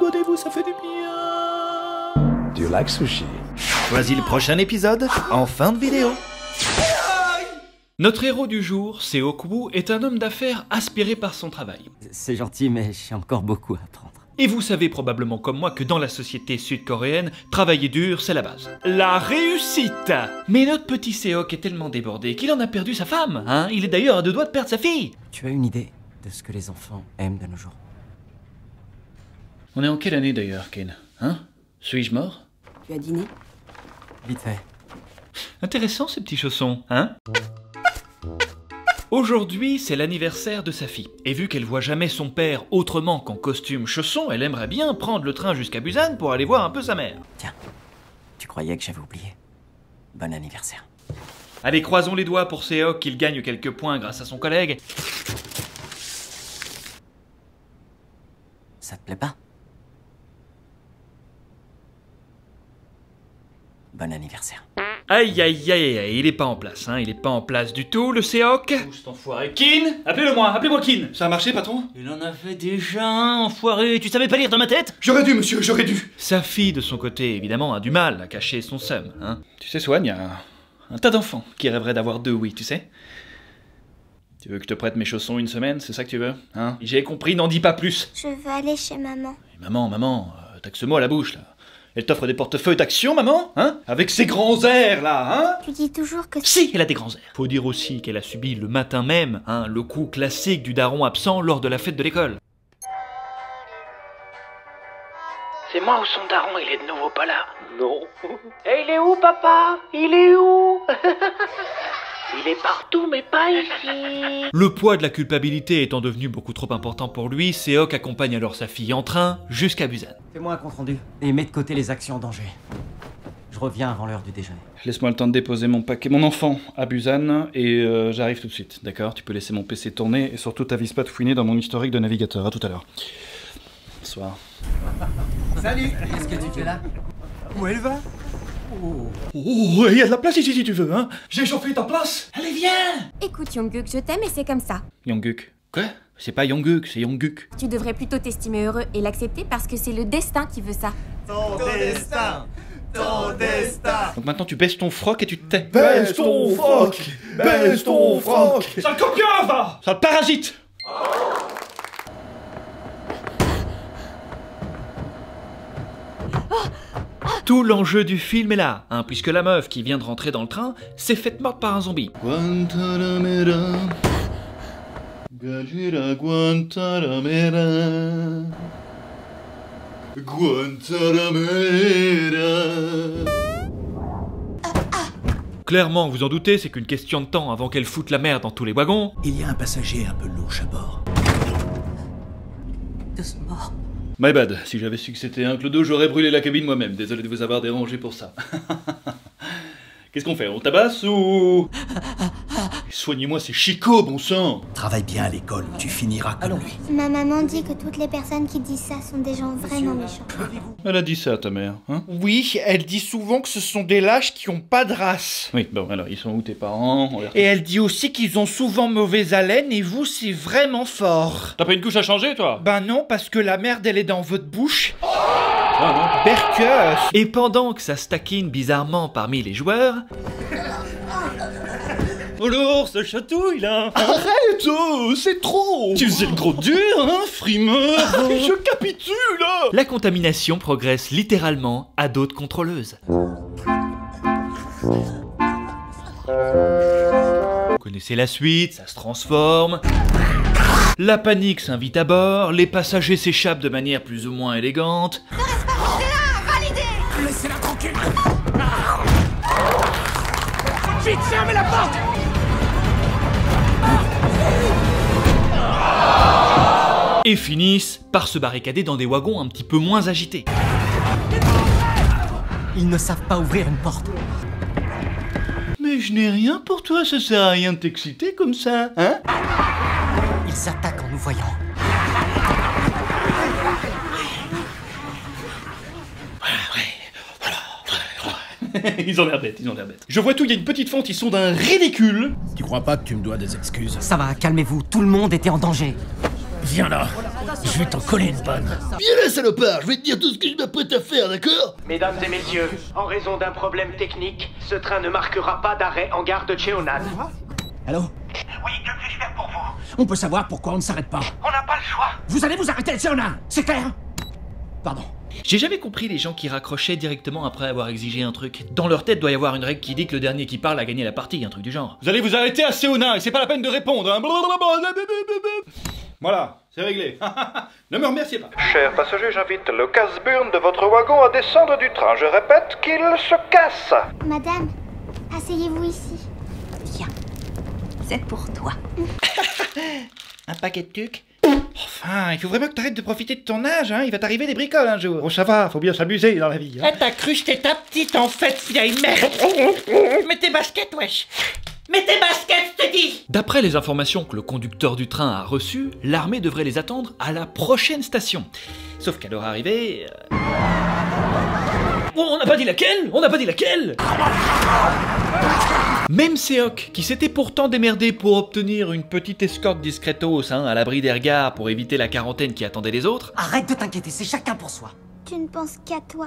abonnez-vous, ça fait du bien. Do you like sushi? Choisis le prochain épisode en fin de vidéo. Notre héros du jour, Seok Woo, est un homme d'affaires aspiré par son travail. C'est gentil, mais j'ai encore beaucoup à apprendre. Et vous savez probablement comme moi que dans la société sud-coréenne, travailler dur, c'est la base. La réussite! Mais notre petit Seok est tellement débordé qu'il en a perdu sa femme, hein. Il est d'ailleurs à deux doigts de perdre sa fille. Tu as une idée de ce que les enfants aiment de nos jours? On est en quelle année d'ailleurs, Ken? Hein? Suis-je mort? Tu as dîné? Vite fait. Intéressant ces petits chaussons, hein? Aujourd'hui, c'est l'anniversaire de sa fille. Et vu qu'elle voit jamais son père autrement qu'en costume chausson, elle aimerait bien prendre le train jusqu'à Busan pour aller voir un peu sa mère. Tiens, tu croyais que j'avais oublié? Bon anniversaire. Allez, croisons les doigts pour Seok qu'il gagne quelques points grâce à son collègue. Ça te plaît pas? Bon anniversaire. Aïe aïe aïe aïe, il est pas en place, hein, il est pas en place du tout, le Seok. Où cet enfoiré? Kin! Appelez-moi Kin! Ça a marché, patron? Il en a fait déjà un, enfoiré. Tu savais pas lire dans ma tête? J'aurais dû, monsieur, j'aurais dû. Sa fille, de son côté, évidemment, a du mal à cacher son seum, hein. Tu sais, Swan, il y a un tas d'enfants qui rêveraient d'avoir deux oui, tu sais. Tu veux que je te prête mes chaussons une semaine, c'est ça que tu veux? Hein? J'ai compris, n'en dis pas plus. Je veux aller chez maman. Et maman, t'as que ce mot à la bouche, là. Elle t'offre des portefeuilles d'action, maman? Hein? Avec ses grands airs, là, hein? Tu dis toujours que... Si, elle a des grands airs. Faut dire aussi qu'elle a subi le matin même, hein, le coup classique du daron absent lors de la fête de l'école. C'est moi ou son daron, il est de nouveau pas là? Non. Et il est où, papa? Il est où? Il est partout, mais pas ici. Le poids de la culpabilité étant devenu beaucoup trop important pour lui, Seok accompagne alors sa fille en train jusqu'à Busan. Fais-moi un compte rendu et mets de côté les actions en danger. Je reviens avant l'heure du déjeuner. Laisse-moi le temps de déposer mon enfant à Busan et j'arrive tout de suite, d'accord? Tu peux laisser mon PC tourner et surtout t'avise pas de fouiner dans mon historique de navigateur. À tout à l'heure. Bonsoir. Salut! Qu'est-ce que tu fais là? Où elle va? Oh, il y a de la place ici si tu veux, hein? J'ai chauffé ta place! Allez, viens! Écoute, Jungkook, je t'aime et c'est comme ça. Yongguk. Quoi? C'est pas Yongguk, c'est Yongguk. Tu devrais plutôt t'estimer heureux et l'accepter parce que c'est le destin qui veut ça. Ton destin! Ton destin! Donc maintenant tu baisses ton froc et tu te tais. Baisse ton froc! Baisse ton froc! Sale coquin, va! Sale parasite! Tout l'enjeu du film est là, hein, puisque la meuf qui vient de rentrer dans le train s'est faite morte par un zombie. Guantanamera, Gajira Guantanamera, Guantanamera. Clairement, vous en doutez, c'est qu'une question de temps avant qu'elle foute la merde dans tous les wagons. Il y a un passager un peu louche à bord. Doucement. My bad, si j'avais su que c'était un clodo, j'aurais brûlé la cabine moi-même. Désolé de vous avoir dérangé pour ça. Qu'est-ce qu'on fait? On tabasse ou... Soignez-moi ces chicots, bon sang! Travaille bien à l'école, tu finiras comme lui. Ma maman dit que toutes les personnes qui disent ça sont des gens vraiment méchants. Elle a dit ça, ta mère, hein? Oui, elle dit souvent que ce sont des lâches qui ont pas de race. Oui, bon, alors, ils sont où tes parents? Et elle dit aussi qu'ils ont souvent mauvaise haleine et vous, c'est vraiment fort. T'as pas une couche à changer, toi? Ben non, parce que la merde, elle est dans votre bouche. Berkeus. Et pendant que ça se taquine bizarrement parmi les joueurs... Alors, ça chatouille, là. Arrête, c'est trop. Tu faisais le gros dur, hein, frimeur. Je capitule. La contamination progresse littéralement à d'autres contrôleuses. Vous connaissez la suite, ça se transforme. La panique s'invite à bord, les passagers s'échappent de manière plus ou moins élégante. Laissez-la tranquille! Vite, fermez la porte. Et finissent par se barricader dans des wagons un petit peu moins agités. Ils ne savent pas ouvrir une porte. Mais je n'ai rien pour toi, ça sert à rien de t'exciter comme ça, hein? Ils attaquent en nous voyant. Ils ont l'air bêtes, ils ont l'air bêtes. Je vois tout, il y a une petite fente, ils sont d'un ridicule. Tu crois pas que tu me dois des excuses? Ça va, calmez-vous, tout le monde était en danger. Viens là, je vais t'en coller une bonne. Viens là, salopard, je vais te dire tout ce que je m'apprête à faire, d'accord? Mesdames et messieurs, en raison d'un problème technique, ce train ne marquera pas d'arrêt en gare de Cheonan. Allô? Oui, que puis-je faire pour vous? On peut savoir pourquoi on ne s'arrête pas. On n'a pas le choix. Vous allez vous arrêter, Cheonan, c'est clair? Pardon. J'ai jamais compris les gens qui raccrochaient directement après avoir exigé un truc. Dans leur tête doit y avoir une règle qui dit que le dernier qui parle a gagné la partie, un truc du genre. Vous allez vous arrêter à Séonin et c'est pas la peine de répondre, hein. Voilà, c'est réglé. Ne me remerciez pas. Chers passagers, j'invite le casse-burne de votre wagon à descendre du train. Je répète qu'il se casse. Madame, asseyez-vous ici. Viens. C'est pour toi. Un paquet de tucs. Enfin, il faut vraiment que t'arrêtes de profiter de ton âge, hein. Il va t'arriver des bricoles un jour. Oh ça va, faut bien s'amuser dans la vie, hein. Ah, t'as cru que j'étais ta petite en fait, vieille merde. Mets tes baskets, wesh. Mets tes baskets, je te dis. D'après les informations que le conducteur du train a reçues, l'armée devrait les attendre à la prochaine station. Sauf qu'à leur arrivée... Oh, on n'a pas dit laquelle! On n'a pas dit laquelle! Même Seok, qui s'était pourtant démerdé pour obtenir une petite escorte discretos, hein, à l'abri des regards pour éviter la quarantaine qui attendait les autres. Arrête de t'inquiéter, c'est chacun pour soi. Tu ne penses qu'à toi.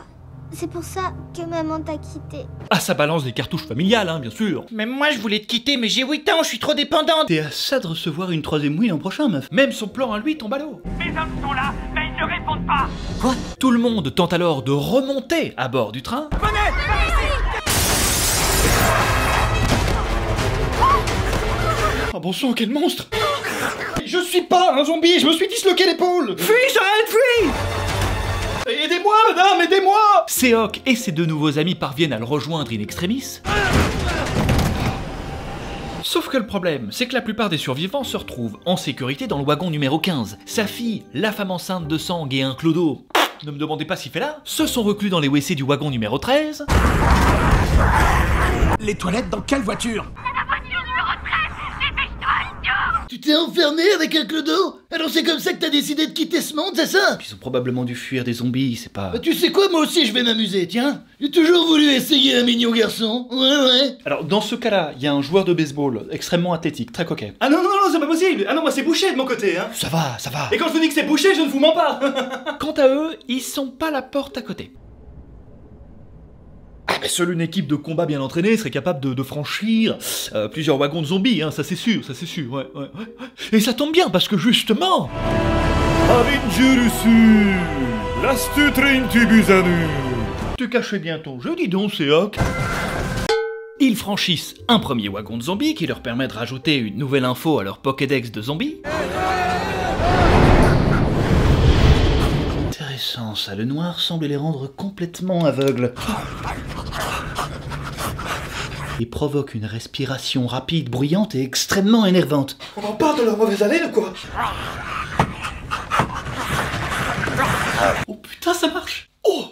C'est pour ça que maman t'a quitté. Ah, ça balance des cartouches familiales, hein, bien sûr. Même moi, je voulais te quitter, mais j'ai 8 ans, je suis trop dépendante. T'es à ça de recevoir une troisième oui l'an prochain, meuf. Même son plan à lui tombe à l'eau. Mes hommes sont là, mais ils ne répondent pas. Quoi? Tout le monde tente alors de remonter à bord du train. Oh bon sang, quel monstre! Je suis pas un zombie, je me suis disloqué l'épaule! Fuis, j'arrête, fuis! Aidez-moi, madame, aidez-moi! Seok et ses deux nouveaux amis parviennent à le rejoindre in extremis. Sauf que le problème, c'est que la plupart des survivants se retrouvent en sécurité dans le wagon numéro 15. Sa fille, la femme enceinte de Sang et un clodo, ne me demandez pas s'il fait là, se sont reclus dans les WC du wagon numéro 13. Les toilettes dans quelle voiture? Tu t'es enfermé avec un clodo? Alors c'est comme ça que t'as décidé de quitter ce monde, c'est ça? Ils ont probablement dû fuir des zombies, c'est pas... Bah tu sais quoi, moi aussi je vais m'amuser, tiens. J'ai toujours voulu essayer un mignon garçon. Ouais. Alors, dans ce cas-là, il y a un joueur de baseball extrêmement athlétique, très coquet. Ah non, c'est pas possible! Ah non, moi c'est bouché de mon côté, hein! Ça va, ça va. Et quand je vous dis que c'est bouché, je ne vous mens pas! Quant à eux, ils sont pas la porte à côté. Ah, mais seule une équipe de combat bien entraînée serait capable de franchir plusieurs wagons de zombies, hein, ça c'est sûr, ouais. Et ça tombe bien, parce que justement... Tu cachais bien ton jeu, dis donc, Seok. Ils franchissent un premier wagon de zombies qui leur permet de rajouter une nouvelle info à leur Pokédex de zombies. Intéressant ça, le noir semble les rendre complètement aveugles. Et provoque une respiration rapide, bruyante et extrêmement énervante. On en parle de leur mauvaise haleine ou quoi? Oh putain, ça marche! Oh!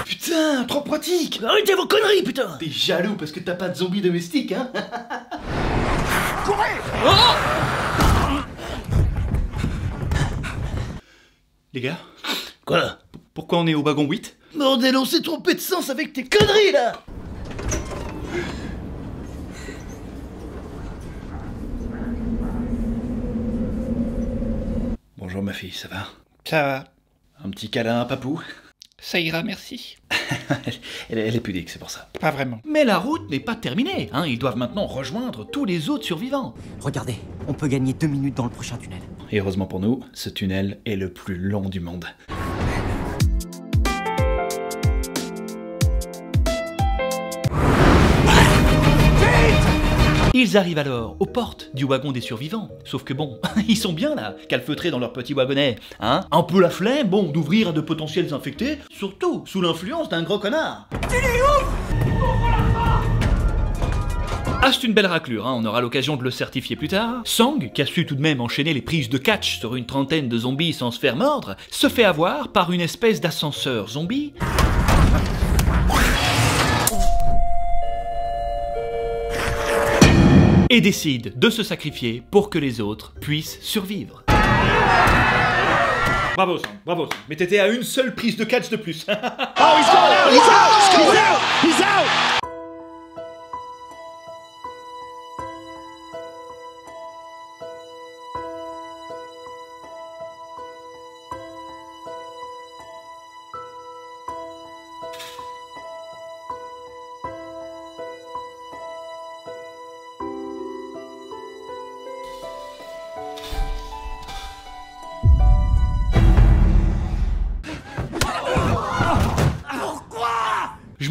Putain, trop pratique. Arrêtez vos conneries, putain! T'es jaloux parce que t'as pas de zombie domestique, hein? Les gars, Quoi? pourquoi on est au wagon 8? Bordel, on s'est trompé de sens avec tes conneries, là. Bonjour ma fille, ça va? Ça va. Un petit câlin à papou? Ça ira, merci. elle est pudique, c'est pour ça. Pas vraiment. Mais la route n'est pas terminée, hein. Ils doivent maintenant rejoindre tous les autres survivants. Regardez, on peut gagner 2 minutes dans le prochain tunnel. Et heureusement pour nous, ce tunnel est le plus long du monde. Ils arrivent alors aux portes du wagon des survivants. Sauf que bon, ils sont bien là, calfeutrés dans leur petit wagonnet. Hein? Un peu la flemme, bon, d'ouvrir à de potentiels infectés, surtout sous l'influence d'un gros connard. Ah, c'est une belle raclure, hein, on aura l'occasion de le certifier plus tard. Sang, qui a su tout de même enchaîner les prises de catch sur une trentaine de zombies sans se faire mordre, se fait avoir par une espèce d'ascenseur zombie. Et décide de se sacrifier pour que les autres puissent survivre. Bravo, Sam, bravo. Mais t'étais à une seule prise de catch de plus.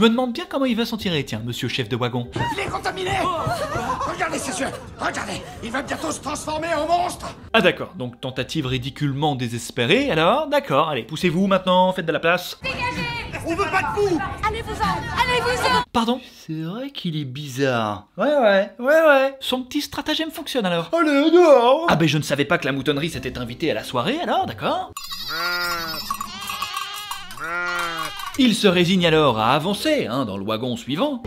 Je me demande bien comment il va s'en tirer, tiens, monsieur chef de wagon. Il est contaminé. Regardez ses yeux. Regardez. Il va bientôt se transformer en monstre. Ah d'accord, donc tentative ridiculement désespérée, alors d'accord, allez, poussez-vous maintenant, faites de la place. Dégagez. On veut pas de vous. Allez-vous-en. Pardon? C'est vrai qu'il est bizarre. Ouais. Son petit stratagème fonctionne alors. Allez, dehors. Ah ben je ne savais pas que la moutonnerie s'était invitée à la soirée, alors d'accord. Il se résigne alors à avancer, dans le wagon suivant.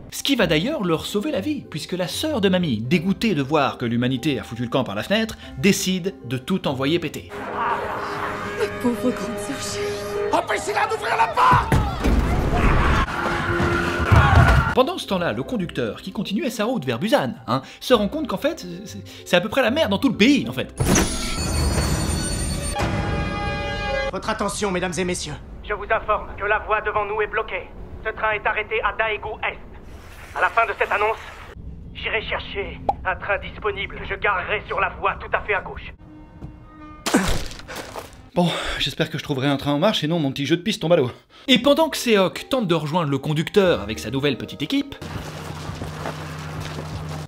Ce qui va d'ailleurs leur sauver la vie, puisque la sœur de mamie, dégoûtée de voir que l'humanité a foutu le camp par la fenêtre, décide de tout envoyer péter. Ma pauvre grande sœur chérie. Empêchez-la d'ouvrir la porte. Pendant ce temps-là, le conducteur, qui continuait sa route vers Busan, se rend compte qu'en fait, c'est à peu près la merde dans tout le pays, en fait. Votre attention, mesdames et messieurs. Je vous informe que la voie devant nous est bloquée. Ce train est arrêté à Daegu Est. À la fin de cette annonce, j'irai chercher un train disponible que je garerai sur la voie tout à fait à gauche. Bon, j'espère que je trouverai un train en marche et non mon petit jeu de piste tombe à l'eau. Et pendant que Seok tente de rejoindre le conducteur avec sa nouvelle petite équipe,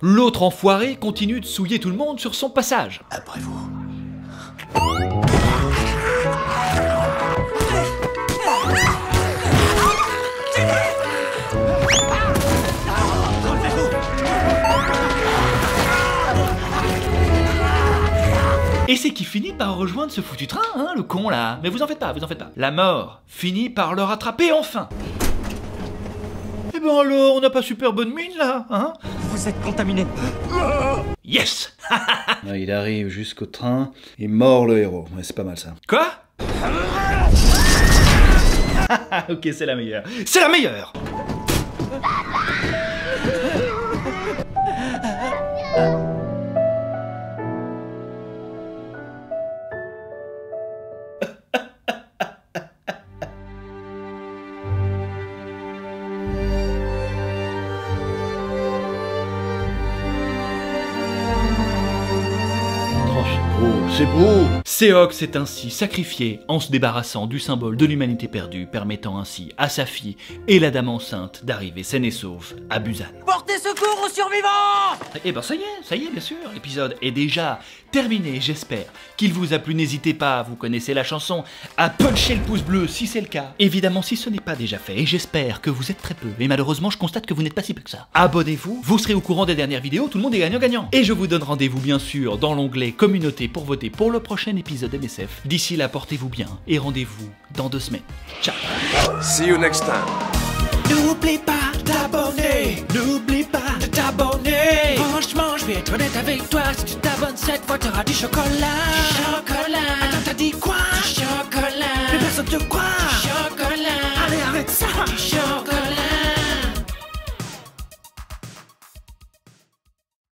l'autre enfoiré continue de souiller tout le monde sur son passage. Après vous. Et c'est qu'il finit par rejoindre ce foutu train, le con là. Mais vous en faites pas. La mort finit par le rattraper enfin. Eh ben alors, on n'a pas super bonne mine là, Vous êtes contaminé. Yes. Il arrive jusqu'au train et mord le héros. Ouais, c'est pas mal ça. Quoi? Ok, c'est la meilleure. C'est la meilleure. C'est beau. Seok s'est ainsi sacrifié en se débarrassant du symbole de l'humanité perdue, permettant ainsi à sa fille et la dame enceinte d'arriver saine et sauve à Busan. Portez secours aux survivants! Eh ben ça y est bien sûr, l'épisode est déjà terminé, j'espère qu'il vous a plu, n'hésitez pas, vous connaissez la chanson, à puncher le pouce bleu si c'est le cas. Évidemment si ce n'est pas déjà fait, et j'espère que vous êtes très peu, et malheureusement je constate que vous n'êtes pas si peu que ça. Abonnez-vous, vous serez au courant des dernières vidéos, tout le monde est gagnant-gagnant. Et je vous donne rendez-vous bien sûr dans l'onglet communauté pour voter pour le prochain épisode MSF. D'ici là, portez-vous bien, et rendez-vous dans 2 semaines. Ciao. See you next time. N'oublie pas de t'abonner. N'oublie pas de t'abonner. Franchement, je vais être honnête avec toi. Si tu t'abonnes cette fois, t'auras du chocolat.